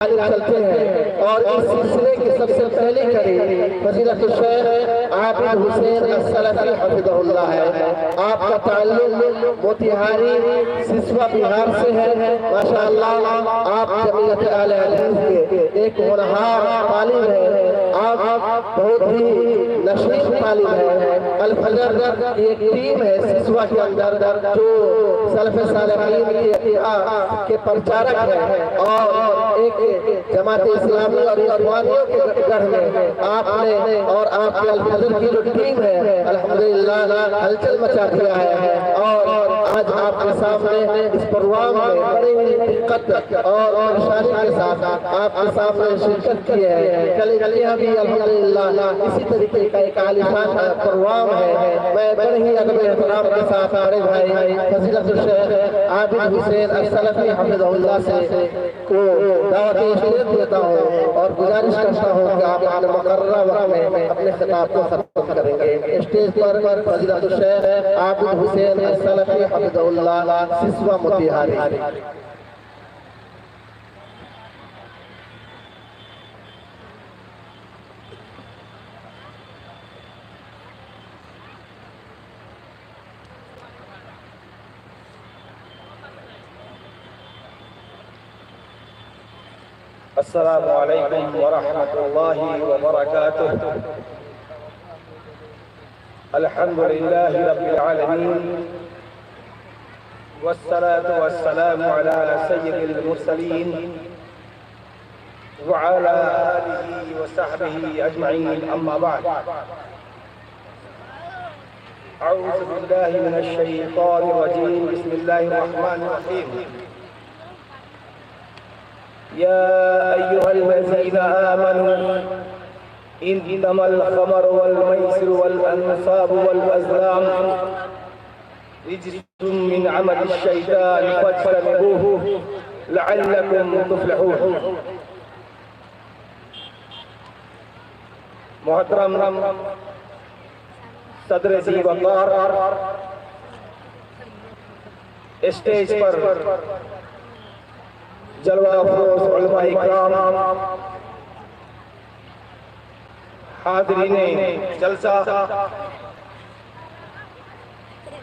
چلتے ہیں اور اس سلسلے کی سب سے پہلی کڑی فضیلت الشیخ عابد حسین السلفی حفظہ اللہ ہے۔ آپ کا تعلق موتیہاری سسوا بہار سے ہے۔ ماشاءاللہ آپ جمعیت اہل حدیث کے ایک ہونہار طالب ہیں۔ آپ بہت ہی نشیب طالب ہیں۔ الفجر کی ایک ٹیم ہے سسوا کے اندر جو سلف صالحین کے پرچارک ہے اور ایک جماعت اسلامی اور اخوانیوں کے گڑھ میں آپ نے اور آپ کے الفجر کی جو ٹیم ہے الحمدللہ ہلچل مچا دیا ہے اور آج آپ کے سامنے اس پروگرام میں بڑی دقت اور پریشانی کے ساتھ آپ کے سامنے شرکت کی ہے۔ کل بھی الحمدللہ اسی طریقے کا ایک عالیشان پروگرام ہے۔ میں بڑے ہی ادب احترام کے ساتھ بڑے بھائی فضیلت الشیخ عابد حسین السلفی حفظہ اللہ سے کو دعوت اسٹیج دیتا ہوں اور گزارش کرتا ہوں کہ آپ اپنے مقررہ وقت میں اپنے خطاب کو ختم کریں گے۔ اسٹیج پر فضیلت الشیخ عابد حسین السلفی حفظہ اللہ سسوا موتیہاری۔ السلام علیکم ورحمۃ اللہ وبرکاتہ۔ الحمدللہ رب العالمین والصلاة والسلام علی سید المرسلین وعلی آلہ وصحبہ اجمعین، اما بعد۔ اعوذ باللہ من الشیطان الرجیم، بسم اللہ الرحمن الرحیم۔ يا أيها الذين آمنوا إنما الخمر والميسر والأنصاب والأزلام رجس من عمل الشيطان فاجتنبوه لعلكم تفلحون۔ محترم صدر ذی وقار، اسٹیج پر جلوہ افروز علماء اکرام، حاضرین جلسہ،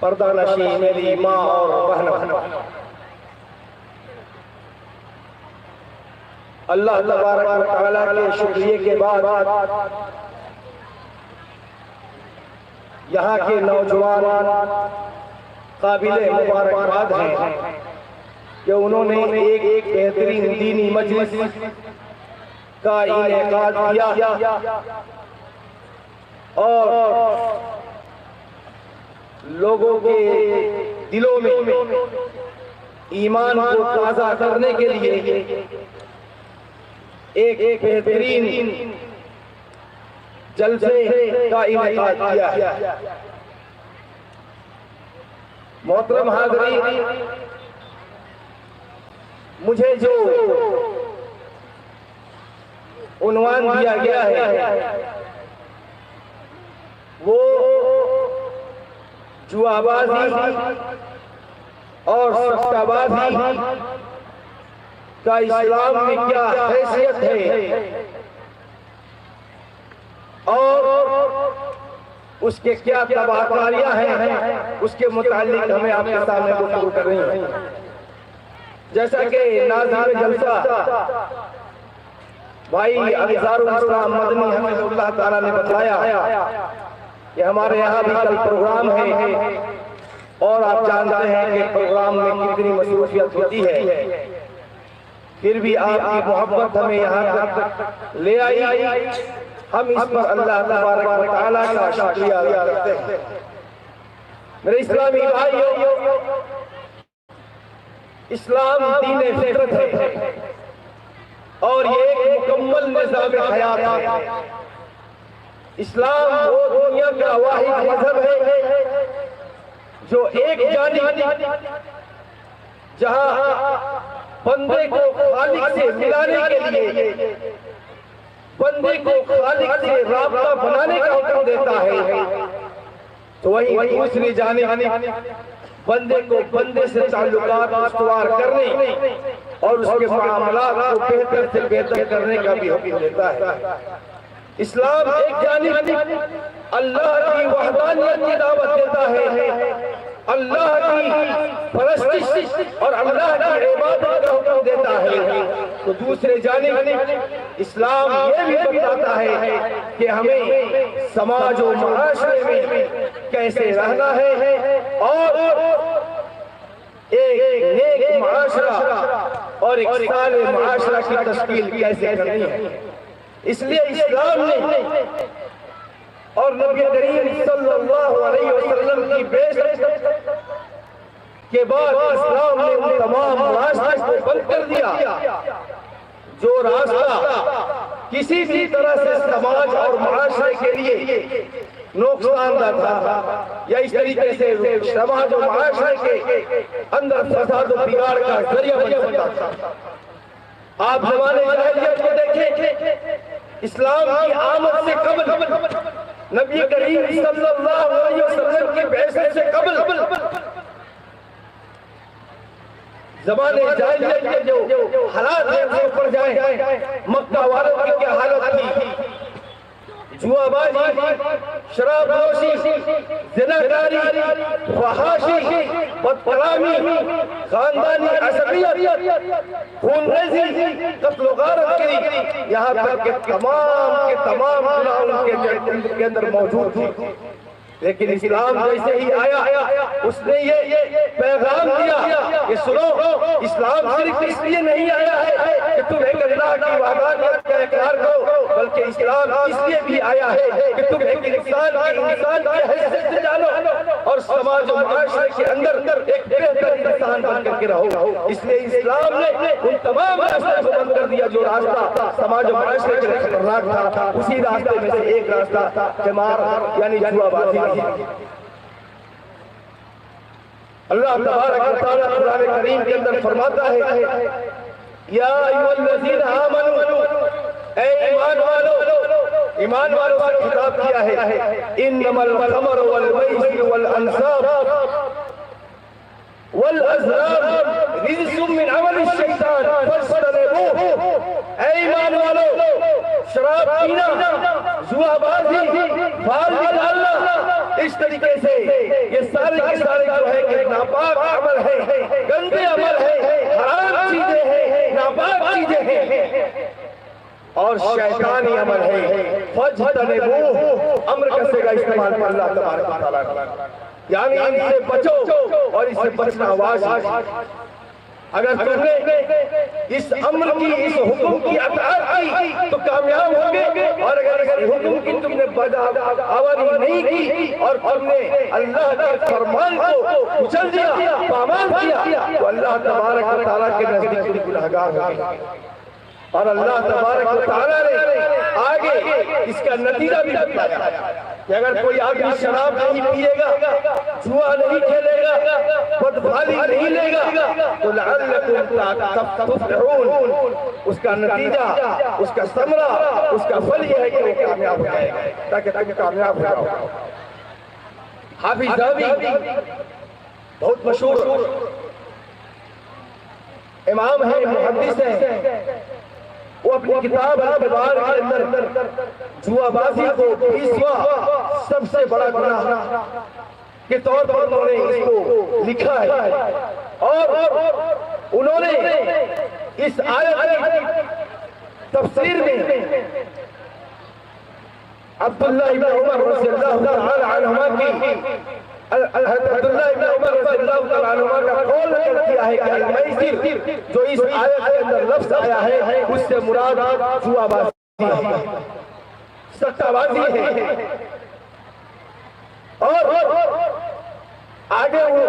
پردہ نشی میری ماں اور بہنوں، اللہ تبارک و تعالیٰ کے شکریہ کے بعد یہاں کے نوجوان قابل مبارکباد ہیں کہ انہوں نے ایک بہترین دینی مجلس کا انعقاد کیا اور لوگوں کے دلوں میں ایمان کو تازہ کرنے کے لیے ایک بہترین جلسے کا انعقاد کیا۔ محترم حاضرین، مجھے جو عنوان دیا گیا ہے وہ جوا بازی اور سٹہ بازی کا اسلام میں کیا حیثیت ہے اور اس کے کیا تباہ کاریاں ہیں، اس کے متعلق ہمیں آپ کے سامنے گفتگو کر رہی ہیں۔ جیسا کہ ناظر جلسہ بھائی انصار الاسلام مدنی حفظہ اللہ تعالیٰ نے بتایا کہ ہمارے یہاں بھی کل پروگرام ہے اور آپ جانتے ہیں کہ پروگرام میں کتنی مصروفیت ہوتی ہے، پھر بھی آپ کی محبت ہمیں یہاں تک لے آئی۔ ہم اس پر اللہ تبارک و تعالیٰ کا شکریہ ادا کرتے ہیں۔ میرے اسلامی بھائیوں، اسلام دین فطرت ہے اور یہ ایک مکمل نظام حیات ہے۔ اسلام وہ دنیا کا واحد مذہب ہے جو ایک جانب جہاں بندے کو خالق سے ملانے کے لیے بندے کو خالق سے رابطہ بنانے کا حکم دیتا ہے، تو وہی دوسری جانب بندے کو بندے سے تعلقات استوار کرنے اور اس کے معاملات کو بہتر سے بہتر کرنے کا بھی حکم دیتا ہے۔ اسلام ایک جانب اللہ کی وحدانیت کی دعوت دیتا ہے، اللہ کی پرستش اور اللہ کی عبادت کا حکم دیتا ہے، تو دوسرے جانب اسلام یہ بھی بتاتا ہے کہ ہمیں سماج و معاشرے میں کیسے رہنا ہے اور ایک نیک معاشرہ اور ایک صالح معاشرہ کی تشکیل کیسے کرنی ہے۔ اس لیے اسلام نے اور نبی کریم صلی اللہ علیہ وسلم کی بعثت کے بعد اسلام نے ان تمام راستے کو بند کر دیا جو راستہ کسی بھی طرح سے سماج اور معاشرے کے لیے نقصان دہ تھا یا اس طریقے سے سماج و معاشرے کے اندر فساد و بگاڑ کا ذریعہ بن سکتا تھا۔ آپ زمانے جاہلیت کو دیکھیں، اسلام کی آمد سے قبل، نبی کریم صلی اللہ علیہ وسلم کی بعثت سے قبل زمانے جاہلیت کے جو حالات ہیں وہ پڑ جائیں، مکہ والوں کی کیا حالت تھی، جوا بازی، شراب نوشی، زناکاری، فحاشی، بدکلامی، خاندانی عصبیت، خون ریزی، قتل و غارت گری، یہاں تک کہ تمام گناہ ان کے اندر موجود تھی۔ لیکن اسلام جیسے ہی آیا اس نے یہ پیغام دیا کہ سنو، اسلام صرف اس لیے نہیں آیا ہے کہ تم ایک اللہ کی وحدانیت کا اقرار کرو، بلکہ اسلام اس لیے بھی آیا ہے کہ تم ایک انسان کی حیثیت سے جانو اور سماج و معاشرے کے اندر ایک بہتر انسان بن کر کے رہو۔ اس لیے اسلام نے ان تمام راستوں کو بند کر دیا جو راستہ سماج و معاشرے کے لیے خطرناک تھا۔ اسی راستے میں سے ایک راستہ قمار یعنی جوا بازی۔ اللہ تبارک و تعالیٰ قرآن کریم کے اندر فرماتا ہے، یا ایھا الذین آمنوا، اے ایمان والوں سے خطاب کیا ہے، انما الخمر والمیسر والانصاب والازلام رجس من عمل الشیطان فاجتنبوہ۔ اے ایمان والوں، شراب پینا، جوا بازی، فال نکالنا، اس طریقے سے یہ سارے کے سارے جو ہے کہ ناپاک عمل ہے، گندے عمل ہے، حرام چیزیں ہیں، ناپاک چیزیں ہیں اور شیطانی عمل ہے۔ فاجتنبوہ، امر کسے کا استعمال کر اللہ تبارک و تعالیٰ، یعنی ان سے بچو اور اس سے بچنا واجب۔ اگر تم نے اس امر کی، اس حکم کی اطاعت کی تو کامیاب ہوگے، اور اگر اس حکم کی تم نے بدعملی نہیں کی اور تم نے اللہ کے فرمان کو کچل دیا، پامال کیا، تو اللہ تبارک و تعالیٰ کے نزدیک تم گنہگار ہوگے۔ اور اللہ تبارک و تعالیٰ نے آگے اس کا نتیجہ بھی بتایا کہ اگر کوئی آدمی شراب نہیں پیے گا، جوا نہیں کھیلے گا، بدفعلی نہیں لے گا، تو لعلکم تفلحون، اس کا نتیجہ، اس کا ثمرہ، اس کا پھل یہ ہے کہ وہ کامیاب ہو جائے گا، تاکہ تم کامیاب ہو جاؤ۔ حافظ ذہبی بہت مشہور امام ہے، محدث ہے، وہ اپنی کتاب الاعتبار کے اندر جوا بازی کو 20واں سب سے بڑا گناہ کے طور پر انہوں نے اس کو لکھا ہے، اور انہوں نے اس آیت کی تفسیر میں عبداللہ ابن عمر رضی اللہ تعالی عنہما کی عبداللہ ابن عمر رضی اللہ تعالیٰ عنہ کا قول نقل کیا ہے کہ المیسر جو اس آیت کے اندر لفظ آیا ہے اس سے مراد جوا بازی ہے، سٹہ بازی ہے۔ اور آگے وہ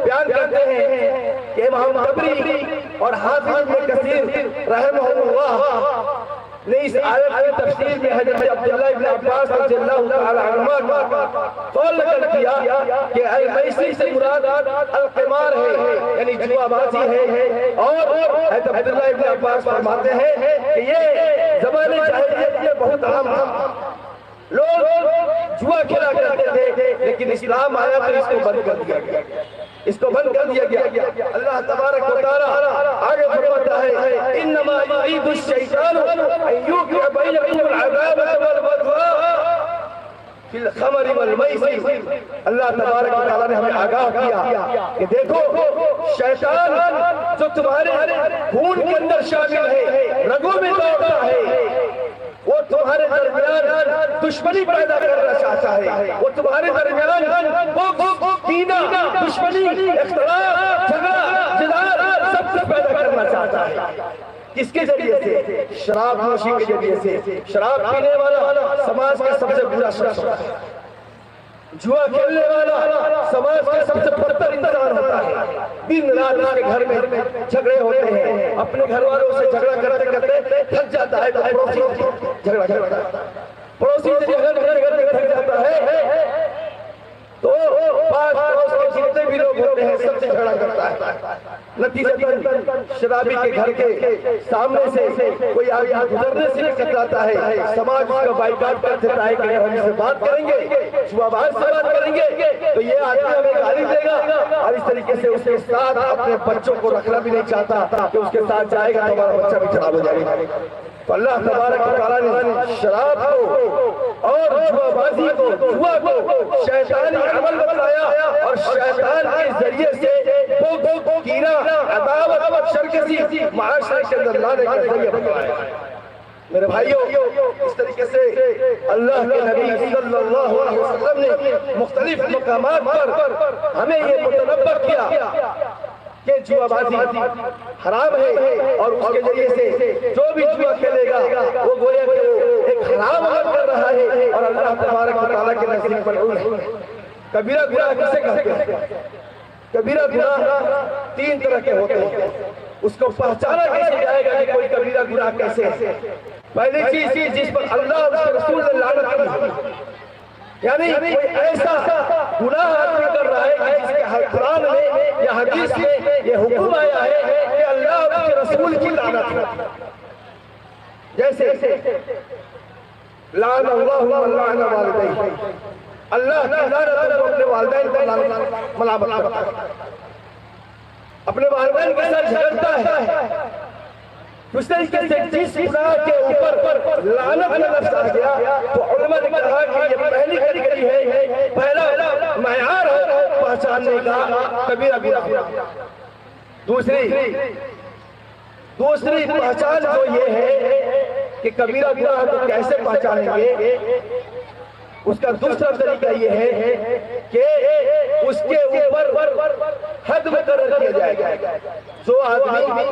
بیان کرتے ہیں کہ امام طبری اور حافظ ابن کثیر رحمہ اللہ نے اس آیت کی تفسیر میں حضرت عبداللہ ابن عباس رضی اللہ تعالی عنہما کا قول نقل کیا کہ المیسر سے مراد القمار ہے، یعنی جوا بازی ہے، اور حضرت عبداللہ ابن عباس فرماتے ہیں کہ یہ زمانے جاہلیت میں بہت عام تھا، لوگ جوا کھیلا کرتے تھے، لیکن اسلام آیا تو اس کو بند کر دیا گیا۔ اس کو بند کر دیا گیا۔ اللہ تبارک و تعالی آگے فرماتا ہے انما یرید الشیطان ان یوقع بینکم العداوۃ والبغضاء فی الخمر والمیسر۔ اللہ تبارک و تعالی نے ہمیں آگاہ کیا کہ دیکھو شیطان جو تمہارے خون کے اندر شامل ہے، رگوں میں دوڑتا ہے، وہ تمہارے درمیان دشمنی پیدا کرنا چاہتا ہے، وہ تمہارے درمیان بغض، کینہ، دشمنی، اختلاف، جھگڑا، جدال سب کچھ پیدا کرنا چاہتا ہے۔ کس کے ذریعے سے؟ شراب نوشی کے ذریعے سے۔ شراب پینے والا سماج کا سب سے برا شخص ہوتا ہے، جوا کھیلنے والا سماج کا سب سے بدتر انسان ہوتا ہے۔ دن رات اس کے گھر میں جھگڑے ہوتے ہیں، اپنے گھر والوں سے جھگڑا کرتے کرتے تھک جاتا ہے، پڑوسی جھگڑا کرتا ہے، پڑوسی سے جھگڑا کرتے تھک جاتا ہے تو پاس پڑوس کے جتنے بھی لوگ ہوتے ہیں سب سے جھگڑا کرتا ہے۔ نتیجتاً شرابی کے گھر کے سامنے سے کوئی آدمی گزرنے سے بھی کتراتا ہے، سماج اس کا بائیکاٹ کر دیتا ہے کہ اگر ہم سے بات کریں گے، شبہ باز سے بات کریں گے تو یہ آدمی ہمیں گالی دے گا، اور اس طریقے سے اس کے ساتھ اپنے بچوں کو رکھنا بھی نہیں چاہتا کہ اس کے ساتھ جائے گا تو ہمارا بچہ بھی خراب ہو جائے گا۔ تو اللہ تبارک و تعالی نے شراب کو اور جوا بازی کو، جوا کو شیطانی عمل بتایا، اور شیطان کے ذریعے سے بغض، کینہ، عداوت، شرکسی معاشرے کے اندر لانے کا ذریعہ بتایا۔ میرے بھائیوں، اس طریقے سے اللہ کے نبی صلی اللہ علیہ وسلم نے مختلف مقامات پر ہمیں یہ متنبہ کیا کہ جوا بازی حرام ہے، اور اس کے ذریعے سے جو بھی جوا کھیلے گا وہ گویا کہ وہ ایک حرام عمل کر رہا ہے اور اللہ تبارک و تعالیٰ کے نزدیک ملعون ہے۔ کبیرہ گناہ کسے کہتے ہیں؟ کبیرہ گناہ تین طرح کے ہوتے ہیں، اس کو پہچانا کیسے جائے گا کہ کوئی کبیرہ گناہ کیسے ہے؟ پہلی چیز جس پر اللہ اور اس کے رسول نے لعنت کی، یعنی کوئی ایسا گناہ آدمی کر رہا ہے کہ جس کے قرآن میں یا حدیث میں یہ حکم آیا ہے کہ اللہ اور اس کے رسول کی لعنت ہے۔ جیسے لعن اللہ من لعن والدیہ، اللہ کی لعنت کو اپنے والدین کو ملامت کرتا ہے، اپنے والدین کے ساتھ جھگڑتا ہے۔ اس طریقے سے جس گناہ کے اوپر لعنت کا لفظ آ گیا تو علماء نے کہا کہ یہ پہلی کیٹیگری ہے، پہلا معیار ہے پہچاننے کا کبیرہ گناہ۔ دوسری پہچان جو یہ ہے کہ کبیرہ گناہ کو کیسے پہچانیں گے، اس کا دوسرا طریقہ یہ ہے کہ اس کے اوپر حد مقرر کیا جائے گا۔ جو آدمی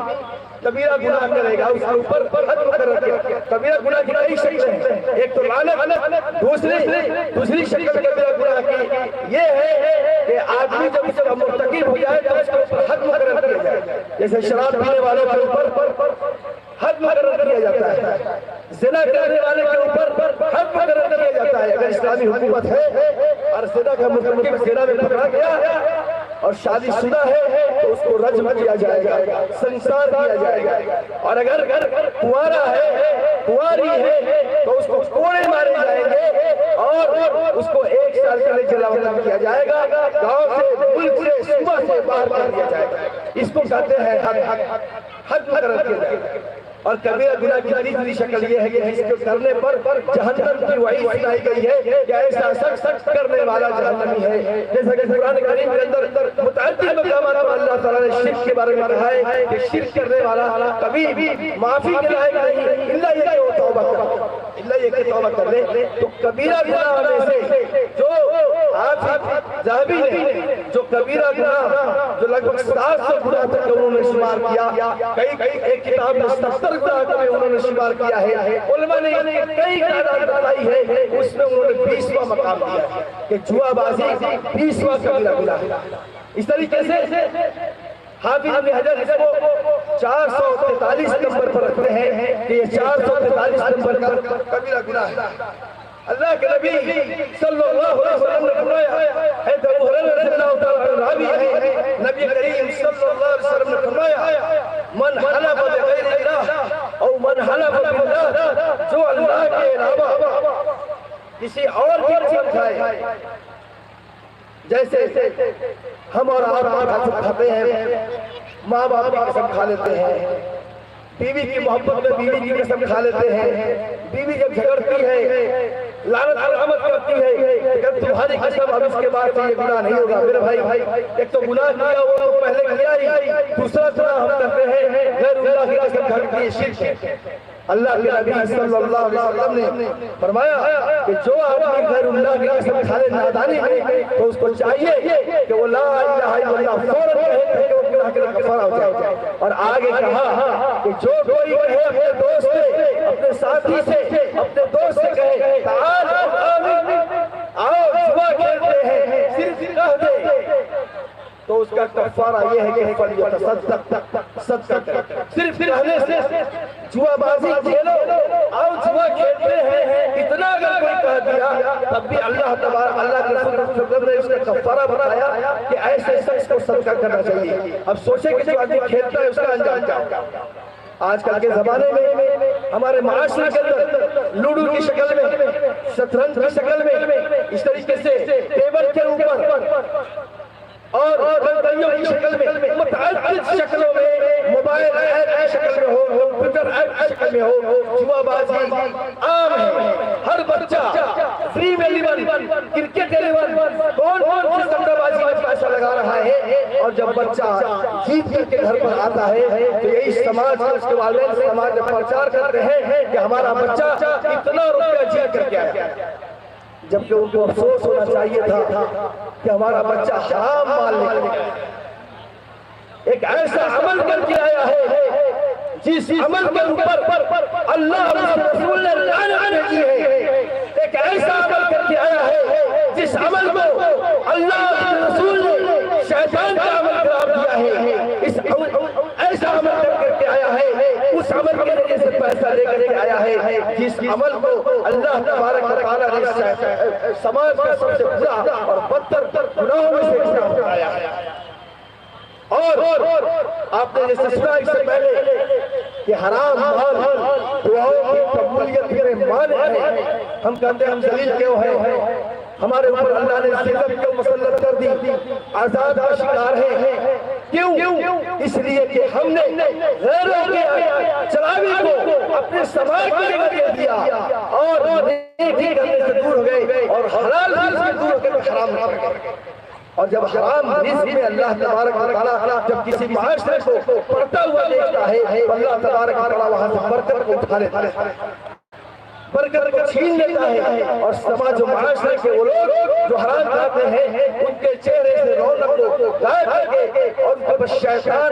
کبیرہ گناہ کرے گا اس کے اوپر حد مقرر کیا۔ کبیرہ گناہ کی کئی شکلیں ہیں، ایک تو لعنت، دوسری شکل کبیرہ گناہ کی یہ ہے کہ آدمی جب اس کا مرتکب ہو جائے تو اس کے اوپر حد مقرر کیا جائے، جیسے شراب پینے والوں کے اوپر حد مقرر کیا جاتا ہے، زنا کرنے والے کے اوپر حد مقرر کیا جاتا ہے۔ اگر اسلامی حکومت ہے اور زنا کا مرتکب زنا میں پکڑا گیا اور شادی شدہ ہے تو اس کو رجم کیا جائے گا، سنسار کیا جائے گا، اور اگر کنوارا ہے، کنواری ہے تو اس کو کوڑے مارے جائیں گے اور اس کو 1 سال کے لیے جلاوطن کیا جائے گا، گاؤں سے، ملک سے، صوبہ سے باہر کر دیا جائے گا۔ اس کو کہتے ہیں حد مقرر کیا جائے گا۔ اور کبیرہ گناہ کی تیسری شکل یہ ہے کہ جس کو کرنے پر جہنم کی وعید سنائی گئی ہے کہ ایسا سخت کرنے والا جہنمی ہے۔ جیسا کہ قرآن کریم کے اندر متعدد مقامات پر اللہ تعالیٰ نے شرک کے بارے میں کہا ہے کہ شرک کرنے والا کبھی بھی معافی کے لائق نہیں، الا یہ کہ وہ توبہ کر لے۔ تو کبیرہ گناہ میں سے جو حافظ ذہبی نے جو کبیرہ گناہ جو لگ بھگ 700 گناہ تک انہوں نے شمار کیا، کئی ایک کتاب میں 70 گناہ کا انہوں نے شمار کیا ہے، علماء نے کئی تعداد بتائی ہے، اس میں انہوں نے 20واں مقام دیا ہے کہ جوا بازی 20واں کبیرہ گناہ ہے۔ اس طریقے سے حافظ ابن حجر اس کو 443 نمبر پر رکھتے ہیں کہ یہ 443 نمبر کا کبیرہ گناہ ہے۔ اللہ کے نبی صلی اللہ علیہ وسلم نے فرمایا، حضرت ابو ہریرہ رضی اللہ تعالیٰ عنہ راوی ہے، نبی کریم صلی اللہ علیہ وسلم نے فرمایا من حلف بغیر اللہ او من حلف باللہ، جو اللہ کے علاوہ کسی اور کی قسم کھائے، جیسے ہم اور آپ کھاتے ہیں، ماں باپ کی قسم کھا لیتے ہیں، بیوی کی محبت میں بیوی کی قسم کھا لیتے ہیں، بیوی جب جھگڑتی ہے لعنت علامت کرتی ہے کہ تمہاری قسم اب اس کے بعد یہ گناہ نہیں ہوگا۔ میرے بھائی، ایک تو گناہ کیا وہ تو پہلے کیا ہی، دوسرا گناہ ہم کرتے ہیں غیر اللہ کی قسم کھا کے، یہ شرک ہے۔ اللہ کے نبی صلی اللہ علیہ وسلم نے فرمایا کہ جو آدمی غیر اللہ کی قسم کھا لے نادانی میں، تو اس کو چاہیے کہ وہ لا الہ الا اللہ فوراً کہے کہ وہ گناہ کے لیے کفارہ ہو جائے۔ اور آگے کہا کہ جو کوئی کہے اپنے دوست سے، اپنے ساتھی سے، اپنے دوست سے کہے تعال آؤ جوا کھیلتے ہیں، صرف کہہ دے تو اس کا کفارہ یہ ہے کہ صدقہ کرے۔ صرف کہنے سے جوا بازی کھیلو، آؤ جوا کھیلتے ہیں، اتنا اگر کوئی کہہ دیا تب بھی اللہ تبارک اللہ کے رسول نے اس کا کفارہ بتایا کہ ایسے شخص کو صدقہ کرنا چاہیے۔ اب سوچیں کہ جو آدمی کھیلتا ہے اس کا انجام کیا؟ آج کل کے زمانے میں ہمارے معاشرے کے اندر لوڈو کی شکل میں، شطرنج کی شکل میں، اس طریقے سے ٹیبل کے اوپر اور بندیوں کی شکل میں، متعدد شکلوں میں، موبائل ایپ کی شکل میں ہو، کمپیوٹر ایپ کی شکل میں ہو، جوا بازی عام ہے۔ ہر بچہ ڈریم 11، کرکٹ 11، کون سی سٹہ بازی میں پیسہ لگا رہا ہے، اور جب بچہ جیت کر کے گھر پر آتا ہے تو یہی سماج اس کے والدین سماج میں پرچار کرتے ہیں کہ ہمارا بچہ اتنا روپیہ جیت کر کے آیا، جبکہ ان کو افسوس ہونا چاہیے تھا کہ ہمارا بچہ حرام مال لے کر ایک ایسا عمل کر کے آیا ہے جس عمل کے اوپر اللہ اور اس رسول نے لعنت بھیجی ہے، ایک ایسا عمل کر کے آیا ہے جس عمل کو اللہ اور رسول نے شیطان کا عمل قرار دیا ہے، ایسا عمل کر کے آیا ہے، اس عمل کے ذریعے سے پیسہ لے کر کے آیا ہے جس عمل کو اللہ تبارک و تعالیٰ نے سماج کا سب سے برا اور بدتر گناہوں میں سے گناہ بتایا ہے۔ اور آپ نے جیسے سنا اس سے پہلے کہ حرام مال دعاؤں کی قبولیت میں مانع ہے، ہم کہتے ہیں ہم ذلیل کیوں ہیں، ہمارے اوپر اللہ نے ذلت کیوں مسلط کر دی، عذاب کا شکار ہے، کیوں؟ اس لیے کہ ہم نے غیروں کے چلاوی کو اپنے سماج کے لیے دے دیا اور نیکی کرنے سے دور ہو گئے اور حلال رزق سے دور ہو کے حرام نہ کرے۔ اور جب حرام رزق میں اللہ تبارک و تعالیٰ جب کسی معاشرے کو پڑھتا ہوا دیکھتا ہے تو اللہ تبارک و تعالیٰ وہاں سے برکت کو اٹھا لیتا ہے، برکت کو چھین لیتا ہے، اور سماج و معاشرے کے وہ لوگ جو حرام کھاتے ہیں ان کے چہرے سے رونق کو غائب کر کے اور ان کو شیطان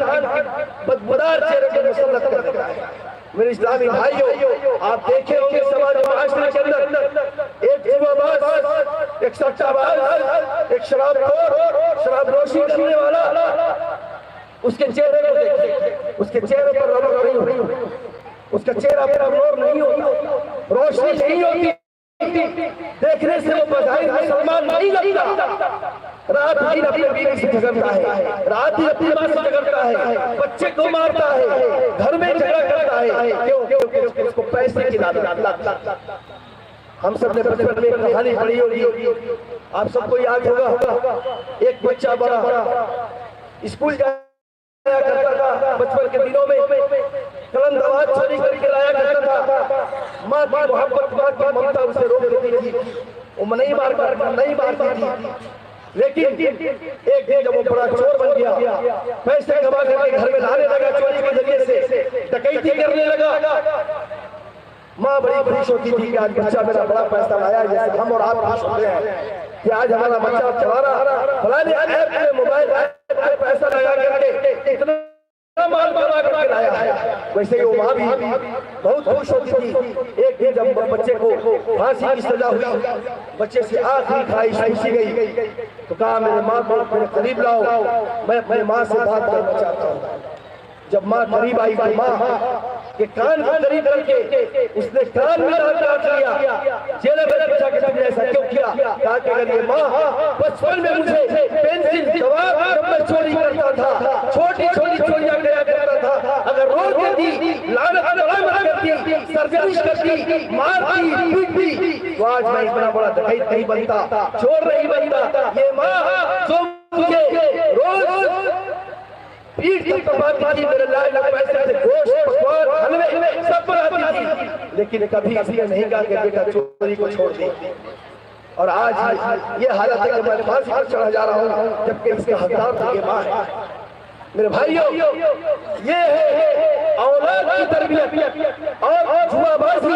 کی بدبودار چہرے کو مسلط کر دیتا ہے۔ میرے اسلامی بھائیوں، آپ دیکھے ہوں گے سماج و معاشرے کے اندر ایک جوا باز، ایک سٹہ باز، ایک شراب خور، شراب نوشی کرنے والا، اس کے چہرے کو دیکھیں، اس کے چہرے پر رونق نہیں ہوتی، اس کا چہرہ پر نور نہیں ہوتا، روشنی نہیں ہوتی، دیکھنے سے وہ بظاہر مسلمان نہیں لگتا، رات دن اپنے بیوی سے جھگڑتا ہے، رات دن اپنی ماں سے جھگڑتا ہے، بچے کو مارتا ہے، گھر میں جھگڑا کرتا ہے، کیوں؟ اس کو پیسے کی لالچ۔ ہم سب نے بچپن میں ایک کہانی پڑھی ہوگی، آپ سب کو یاد ہوگا، ایک بچہ بڑا اسکول جایا کرتا تھا، بچپن کے دنوں میں قلم دوات چوری کر کے لایا کرتا تھا، ماں کی محبت، ماں کی ممتا اسے روک دیتی تھی، وہ نہیں مارتی تھی، لیکن ایک دن جب وہ بڑا چور بن گیا، پیسے کما کر کے گھر میں لانے لگا، چوری کے ذریعے سے ڈکیتی کرنے لگا، ماں بڑی خوش ہوتی تھی کہ آج بچہ میرا بڑا پیسہ لایا، جیسے ہم اور آپ خوش ہوتے ہیں کہ آج ہمارا بچہ چلانا فلانے ایپ میں موبائل ایپ میں پیسہ لگا کر کے اتنا مال بنا کر کے لایا ہے، ویسے ہی وہ ماں بھی بہت خوش ہوتی تھی۔ ایک دن جب بچے کو پھانسی کی سزا ہوئی، بچے سے آخری خواہش پوچھی گئی تو کہا میرے ماں کو میرے قریب لاؤ، میں اپنی ماں سے بات کرنا چاہتا ہوں۔ جب ماں قریب آئی تو ماں کہ کان کو قریب کر کے اس نے کان میں کاٹ لیا، جیلے میں پوچھا کہ تم نے ایسا کیوں کیا؟ کہا کہ اگر یہ ماں بچپن میں مجھے پینسل جواب جب میں چوری کرتا تھا، چھوٹی چھوٹی چوریاں کیا کرتا تھا، اگر روک دیتی، لعنت کرتی، سرزنش کرتی، مارتی، پیٹتی، تو آج میں اتنا بڑا دکھائیت نہیں بنتا، چور نہیں بنتا۔ یہ ماں جو مجھے روز پیٹ تک کماتی تھی، میرے لائق پیسے سے گوشت، پکوان، حلوے سب بناتی تھی، لیکن کبھی اس نے نہیں کہا کہ بیٹا چوری کو چھوڑ دے۔ اور آج یہ حالت ہے کہ میں پھانسی پر چڑھا جا رہا ہوں، جبکہ اس کا حقدار تو یہ ماں ہے۔ میرے بھائیوں، یہ ہے اولاد کی تربیت اور جوا بازی۔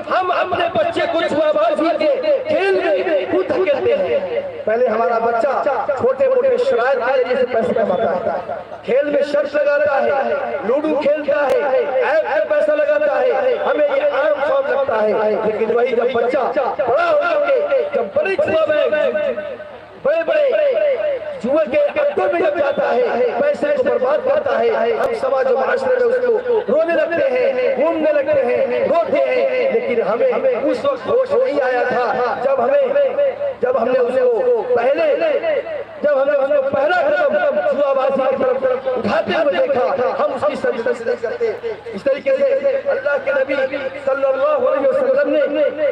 ہم اپنے بچے کو جوا بازی کے کھیل میں خود دھکیلتے ہیں۔ پہلے ہمارا بچہ چھوٹے موٹے شرائط کے ذریعے سے پیسے کماتا ہے، کھیل میں شرط لگاتا ہے، لوڈو کھیلتا ہے، ایپ پر پیسہ لگاتا ہے، ہمیں یہ عام فارم لگتا ہے۔ لیکن وہی جب بچہ بڑا ہو کے جب بڑے جوا میں بڑے جوئے کے اڈوں میں جب جاتا ہے، پیسے کو برباد کرتا ہے، ہم سماج و معاشرے میں اس کو رونے لگتے ہیں، گھومنے لگتے ہیں، روتے ہیں۔ لیکن ہمیں اس وقت ہوش نہیں آیا تھا جب ہم نے اس کو پہلا قدم جوا بازی کی طرف اٹھاتے ہوئے دیکھا، ہم اس کی سجدہ نہیں کرتے۔ اس طریقے سے اللہ کے نبی صلی اللہ علیہ وسلم نے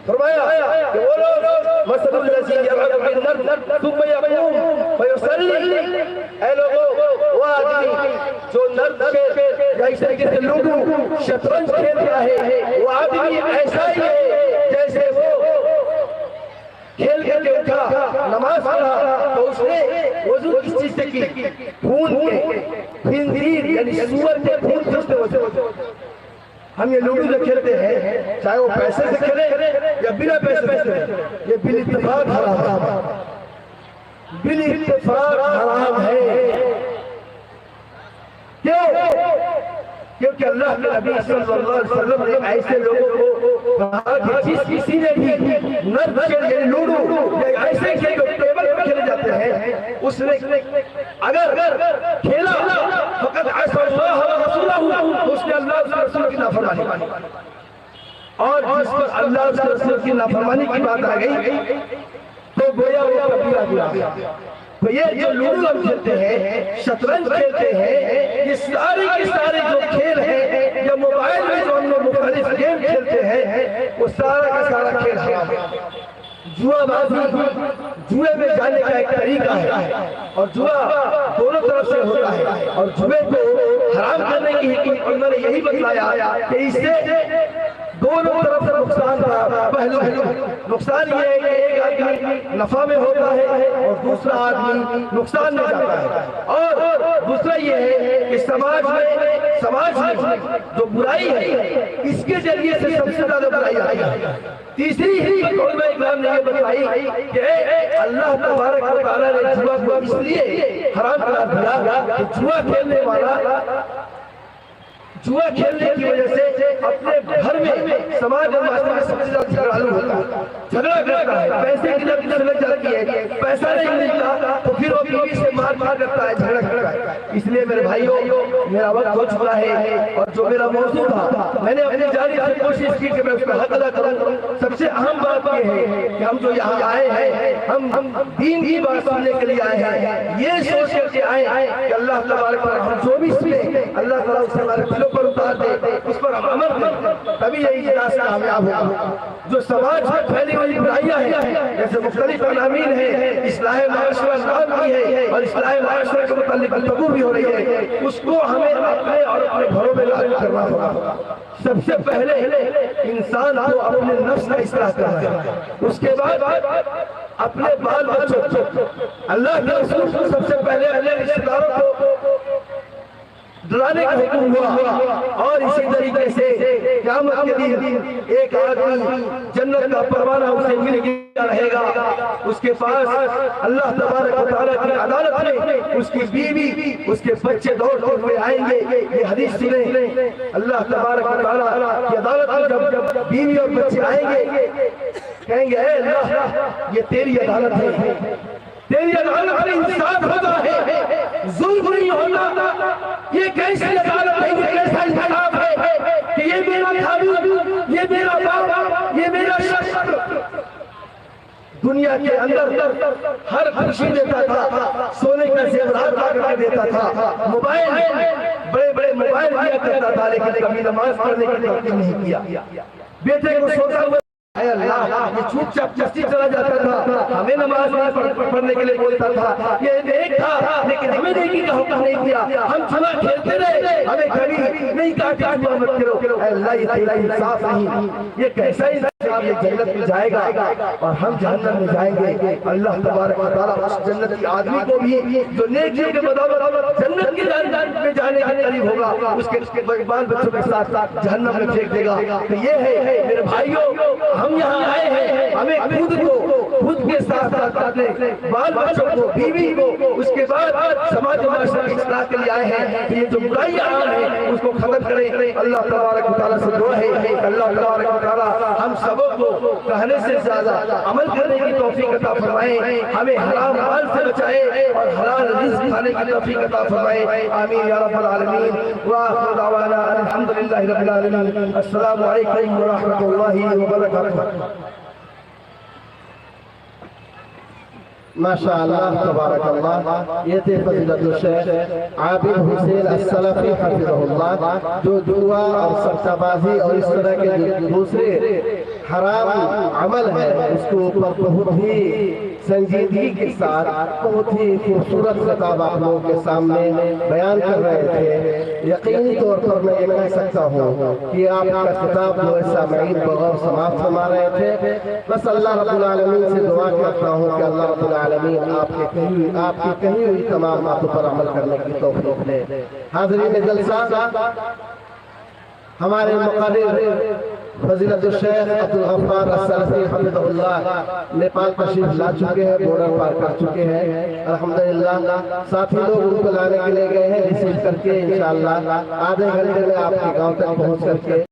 فرمایا کہ وہ لوگ مثل الذی یلعب بالنرد ثم یقوم فیصلی، اے لوگوں وہ آدمی جو نرد کے یا اس طریقے سے لوڈو شطرنج کھیلتا ہے، وہ آدمی ایسا ہی ہے جیسے وہ کھیل کر کے اٹھا، نماز پڑھا تو اس نے وضو کس چیز سے کی؟ خون کے، خنزیر یعنی سور کے خون سے اس نے وضو۔ ہم یہ لوڈو جو کھیلتے ہیں، چاہے وہ پیسے سے کھیلے یا بنا پیسے سے، یہ بالاتفاق حرام ہے، بالاتفاق حرام ہے۔ کیونکہ اللہ کے نبی صلی اللہ علیہ وسلم نے ایسے لوگوں کو کہا کہ جس کسی نے بھی نرد کھیل لوڈو یا ایسے کھیل جو ٹیبل پر کھیلے جاتے ہیں، اس نے اگر کھیلا فقط عصى اللہ ورسولہ، اس نے اللہ اور رسول کی نافرمانی، اور جس پر اللہ اور رسول کی نافرمانی کی بات آ گئی تو گویا وہ کبیرہ گناہ۔ تو یہ جو لوڈو ہم کھیلتے ہیں، شطرنج کھیلتے ہیں، یہ سارے کے سارے جو کھیل ہیں یا موبائل میں جو ہم لوگ مختلف گیم کھیلتے ہیں، وہ سارا کا سارا کھیل حرام ہے۔ جوا بازی جوئے میں جانے کا ایک طریقہ ہے، اور جوا دونوں طرف سے ہوتا ہے، اور جوئے کو حرام کرنے کی حکمت انہوں نے یہی بتلایا کہ اس سے دونوں طرف سے نقصان کا پہلو ہے۔ نقصان یہ ہے کہ ایک آدمی نفع میں ہوتا ہے اور دوسرا آدمی نقصان میں جاتا ہے، اور دوسرا یہ ہے کہ سماج میں جو برائی ہے اس کے ذریعے سے سب سے زیادہ برائی آئی ہے۔ تیسری حکمت علماء اکرام نے یہ بتائی کہ اللہ تبارک و تعالیٰ نے جوا کو اس لیے حرام قرار دیا کہ جوا کھیلنے والا جوا کھیلنے کی وجہ سے اپنے گھر میں سماج اور معاشرے میں سب سے زیادہ جھگڑالو ہوتا ہے، جھگڑا کرتا ہے، پیسے کی جب لگ جاتی ہے، پیسہ نہیں ملتا تو پھر وہ بیوی سے مار کرتا ہے، جھگڑا کرتا ہے۔ اس لیے میرے بھائیوں، میرا وقت ہو چکا ہے، اور جو میرا موضوع تھا میں نے اپنی جانی سے کوشش کی کہ میں اس کا حق ادا کروں۔ سب سے اہم بات یہ ہے کہ ہم جو یہاں آئے ہیں، ہم دین کی بات سننے کے لیے آئے ہیں، یہ سوچ کر کے آئے ہیں کہ اللہ تبارک و تعالیٰ ہم جو بھی سنیں اللہ تعالیٰ اسے ہمارے دلوں پر اتار دے، اس پر ہم عمل کریں، تبھی یہ اجلاس کامیاب ہوگا۔ جو سماج میں پھیلی ہوئی برائیاں ہیں، جیسے مختلف عناوین ہیں، اصلاح معاشرہ نام کی ہے اور اصلاح معاشرے کے متعلق گفتگو بھی ہو رہی ہے، اس کو ہمیں اپنے اور اپنے گھروں میں لاگو کرنا ہوگا۔ سب سے پہلے انسان کو اپنے نفس کا اصلاح کرنا ہے، اس کے بعد اپنے بال بچوں، اللہ کے رسول کو سب سے پہلے اپنے رشتہ داروں کو ڈرانے کا حکم ہوا، اور اسی طریقے سے قیامت کے دن ایک آدمی جنت کا پروانہ اسے مل گیا رہے گا، اس کے پاس اللہ تبارک و تعالیٰ کی عدالت میں اس کی بیوی اس کے بچے دوڑتے ہوئے آئیں گے۔ یہ حدیث سنیں، اللہ تبارک و تعالیٰ کی عدالت میں جب بیوی اور بچے آئیں گے کہیں گے اے اللہ یہ تیری عدالت ہے، تیری عدالت میں انصاف ہوتا ہے، ظلم نہیں ہوتا، یہ کیسی عدالت ہے، یہ کیسا انصاف ہے کہ یہ میرا خاوند، یہ میرا باپ، یہ میرا شخص دنیا کے اندر ہر خوشی دیتا تھا، سونے کا زیورات لا کر دیتا تھا، موبائل بڑے بڑے موبائل دیا کرتا تھا لیکن کبھی نماز پڑھنے کی ترغیب نہیں کیا. بیٹے کو سوتا ہوا اے اللہ یہ چوپ چاپ مسجد چلا جاتا تھا, ہمیں نماز پڑھنے کے لیے بولتا تھا, یہ نیک تھا لیکن ہمیں نیکی کا حکم نہیں دیا, ہم جوا کھیلتے رہے, ہمیں کبھی نہیں کہا کہ جوا مت کرو. اے اللہ یہ تیرا انصاف نہیں, یہ کیسا انصاف, یہ جنت میں جائے گا اور ہم جہنم میں جائیں گے. اللہ تبارک و تعالیٰ اس جنتی آدمی کو بھی جو نیکیوں کے بدولت جنت کے میں جانے کے قریب ہوگا, اس کے بال بچوں کے ساتھ ساتھ جہنم میں پھینک دے گا. تو یہ ہے میرے بھائیوں, ہم یہاں آئے ہیں, ہمیں خود کے ساتھ ساتھ اپنے بال بچوں کو, بیوی کو, اس کے بعد سماج و معاشرے کی اصلاح کے لیے آئے ہیں. یہ جو برائیاں عام ہیں اس کو ختم کریں. اللہ تبارک و تعالیٰ سے دعا ہے اللہ تبارک و تعالیٰ ہم سبوں کو کہنے سے زیادہ عمل کرنے کی توفیق عطا فرمائے, ہمیں حرام مال سے بچائے اور حلال رزق کھانے کی توفیق عطا فرمائے. آمین یا رب العالمین. وآخر دعوانا الحمدللہ رب العالمین. السلام علیکم ورحمۃ اللہ وبرکاتہ. ماشاء اللہ تبارک اللہ. یہ تھے فضیلت الشیخ عابد حسین السلفی حفظہ اللہ, جو جوا اور سٹہ بازی اور اس طرح کے جو دوسرے حرام عمل ہے اس کے اوپر بہت ہی سنجیدگی کے ساتھ بہت ہی خوبصورت خطاب آپ لوگوں کے سامنے بیان کر رہے تھے. یقینی طور پر میں یہ کہہ سکتا ہوں کہ آپ کا خطاب جو ہے سامعین بغور سماعت فرما رہے تھے. بس اللہ رب العالمین سے دعا کرتا ہوں کہ اللہ رب العالمین آپ کی کہی ہوئی تمام باتوں پر عمل کرنے کی توفیق دے. حاضرین جلسہ, ہمارے مقرر فضیلت الشیخ عبدالغفار السلفی حفظہ اللہ نیپال تشریف لا چکے ہیں, بورڈر پار کر چکے ہیں الحمدللہ. ساتھی لوگ ان کو لانے کے لیے گئے ہیں, ریسیو کر کے انشاءاللہ آدھے گھنٹے میں آپ کے گاؤں تک پہنچ کر کے